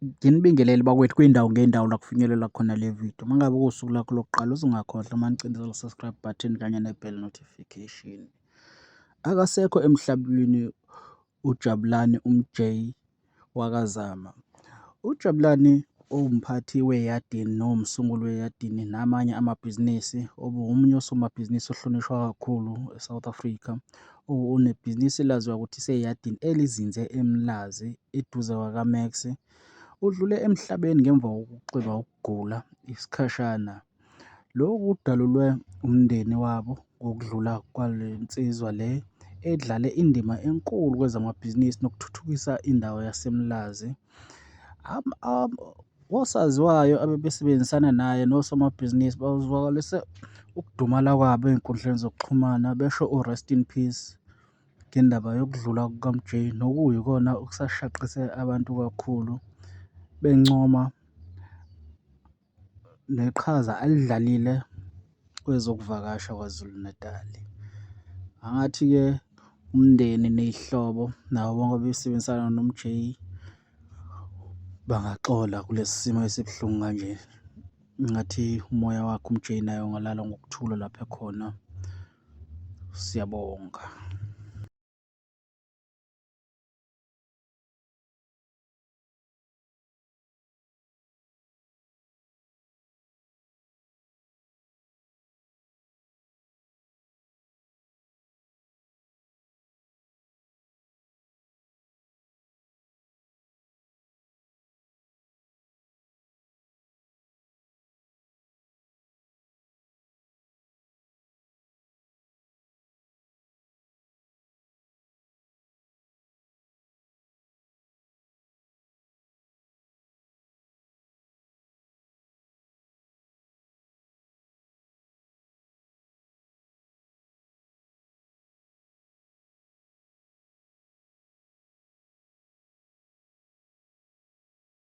Nginibingelele bakwethu kwindawo ngey'ndawo la kufinyelela khona le video. Uma ngabe kuwusuku lakho lokuqala uzungakhohlwa manicindezela le-subscribe button kanye ne-bell notification. Akasekho emhlabeni uJabulani MJAY wakaZAMA. UJabulani uwumphathi we-Eyadini nowumsunguli we-Eyadini namanye amabhizinisi, omunye osomabhizinisi ohlonishwa kakhulu e-South Africa. Unebhizinisi elaziwa ukuthi ise-Eyadini elizinze eMlazi eduze kwaka-Max. Udlule emhlabeni ngemva kokuxeba ukugula isikhashana. Lokhu kudalulwe umndeni wabo ngokudlula kwale nsizwa le edlale indima enkulu kwezamabhizinisi nokuthuthukisa indawo yaseMlazi. Osaziwayo abebesebenzisana naye nosomabhizinisi bazwakalise ukudumala kwabo ey'nkundleni zokuxhumana besho u-rest in peace ngendaba yokudlula kuka-MJ, nokuyikona okusashaqise abantu kakhulu, bencoma neqhaza alidlalile kwezokuvakasha KwaZulu-Natali. Angathi-ke umndeni ney'hlobo nabo bonke ababesebenzisana no-MJ bangaxola kulesi simo esibuhlungu kanje. Ngathi umoya wakhe u-MJ naye ungalala ngokuthula lapho ekhona. Siyabonga.